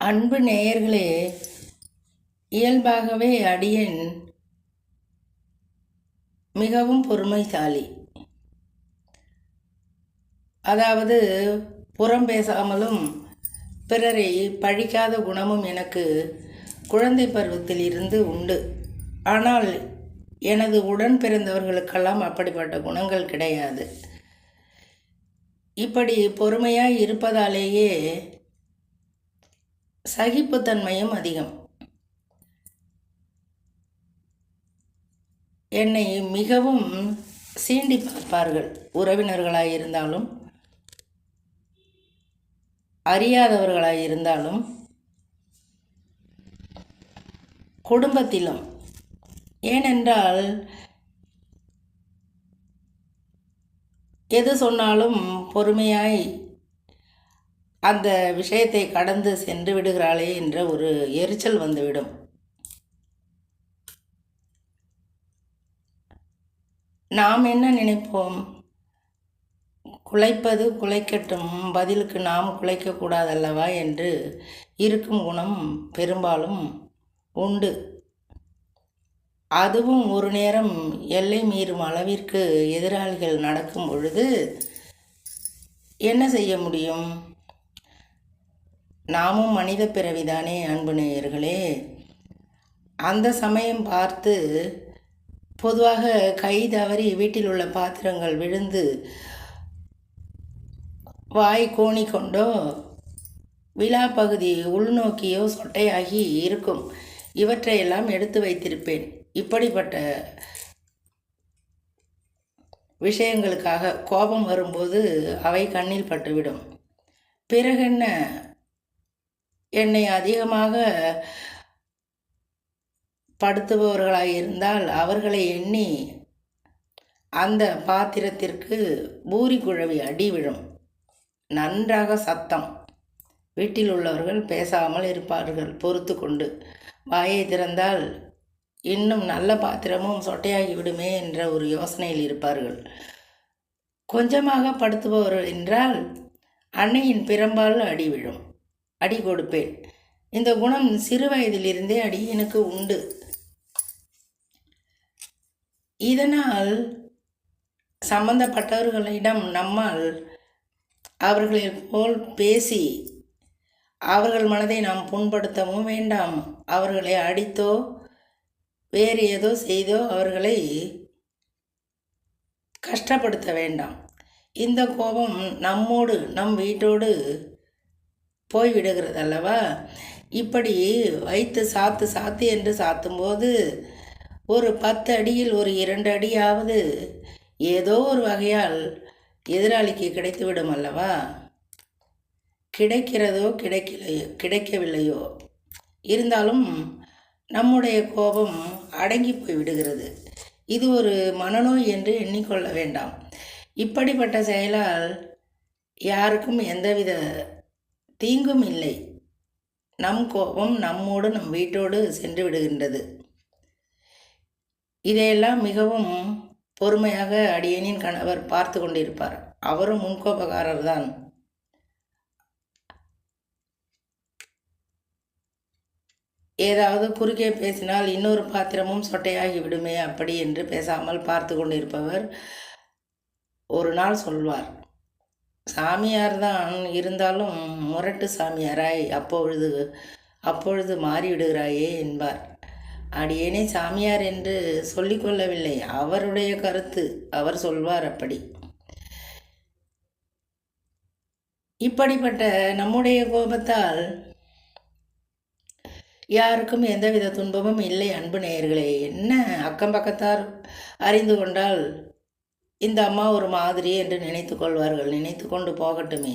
அன்பு நேயர்களே, இயல்பாகவே அடியேன் மிகவும் பொறுமைசாலி. அதாவது புறம் பேசாமலும் பிறரை பழிக்காத குணமும் எனக்கு குழந்தை பருவத்தில் இருந்து உண்டு. ஆனால் எனது உடன் பிறந்தவர்களுக்கெல்லாம் அப்படிப்பட்ட குணங்கள் கிடையாது. இப்படி பொறுமையாய் இருப்பதாலேயே சகிப்புத்தன்மையும் அதிகம். என்னை மிகவும் சீண்டி பார்ப்பார்கள். உறவினர்களாயிருந்தாலும் அறியாதவர்களாயிருந்தாலும் குடும்பத்திலும். ஏனென்றால் எது சொன்னாலும் பொறுமையாய் அந்த விஷயத்தை கடந்து சென்று விடுகிறாளே என்ற ஒரு எரிச்சல் வந்துவிடும். நாம் என்ன நினைப்போம்? குலைப்பது குலைக்கட்டும், பதிலுக்கு நாம் குலைக்கக்கூடாதல்லவா என்று இருக்கும் குணம் பெரும்பாலும் உண்டு. அதுவும் ஒரு நேரம் எல்லை மீறும் அளவிற்கு எதிராளிகள் நடக்கும் பொழுது என்ன செய்ய முடியும்? நாமும் மனித பிறவிதானே அன்பு நேயர்களே. அந்த சமயம் பார்த்து பொதுவாக கை தவறி வீட்டில் உள்ள பாத்திரங்கள் விழுந்து வாய் கோணி கொண்டோ விழா பகுதி உள்நோக்கியோ சொட்டையாகி இருக்கும். இவற்றையெல்லாம் எடுத்து வைத்திருப்பேன். இப்படிப்பட்ட விஷயங்களுக்காக கோபம் வரும்போது அவை கண்ணில் பட்டுவிடும். பிறகென்ன, என்னை அதிகமாக படுத்துபவர்களாக இருந்தால் அவர்களை எண்ணி அந்த பாத்திரத்திற்கு பூரி குழவி அடி விழும். நன்றாக சத்தம். வீட்டில் உள்ளவர்கள் பேசாமல் இருப்பார்கள் பொறுத்து கொண்டு. வாயை திறந்தால் இன்னும் நல்ல பாத்திரமும் சொட்டையாகி விடுமே என்ற ஒரு யோசனையில் இருப்பார்கள். கொஞ்சமாக படுத்துபவர்கள் என்றால் அன்னையின் பிறம்பால் அடி விழும். அடி கொடுப்பேன். இந்த குணம் சிறு வயதிலிருந்தே எனக்கு உண்டு. இதனால் சம்பந்தப்பட்டவர்களிடம் நம்மால் அவர்களை போல் பேசி அவர்கள் மனதை நாம் புண்படுத்தவும் வேண்டாம். அவர்களை அடித்தோ வேறு ஏதோ செய்தோ அவர்களை கஷ்டப்படுத்த வேண்டாம். இந்த கோபம் நம்மோடு நம் வீட்டோடு போய்விடுகிறது அல்லவா? இப்படி வைத்து சாத்து என்று சாத்தும்போது ஒரு 10 அடியில் ஒரு 2 அடியாவது ஏதோ ஒரு வகையால் எதிராளிக்கு கிடைத்துவிடும் அல்லவா? கிடைக்கிறதோ கிடைக்கவில்லையோ இருந்தாலும் நம்முடைய கோபம் அடங்கி போய் விடுகிறது. இது ஒரு மனநோய் என்று எண்ணிக்கொள்ள வேண்டாம். இப்படிப்பட்ட செயலால் யாருக்கும் எந்தவித தீங்கும் இல்லை. நம் கோபம் நம்மோடு நம் வீட்டோடு சென்று விடுகின்றது. இதையெல்லாம் மிகவும் பொறுமையாக அடியேனின் கணவர் பார்த்து கொண்டிருப்பார். அவரும் முன்கோபக்காரர் தான். ஏதாவது குறுக்கே பேசினால் இன்னொரு பாத்திரமும் சொட்டையாகி விடுமே அப்படி என்று பேசாமல் பார்த்து கொண்டிருப்பவர் ஒரு நாள் சொல்வார், சாமியார் தான் இருந்தாலும் முரட்டு சாமியாராய் அப்பொழுது மாறிவிடுகிறாயே என்பார். அடியேனே சாமியார் என்று சொல்லிக்கொள்ளவில்லை, அவருடைய கருத்து. அவர் சொல்வார் அப்படி. இப்படிப்பட்ட நம்முடைய கோபத்தால் யாருக்கும் எந்தவித துன்பமும் இல்லை அன்பு நேயர்களே. என்ன அக்கம் பக்கத்தார் அறிந்து கொண்டால் இந்த அம்மா ஒரு மாதிரி என்று நினைத்து கொள்வார்கள். நினைத்து கொண்டு போகட்டுமே.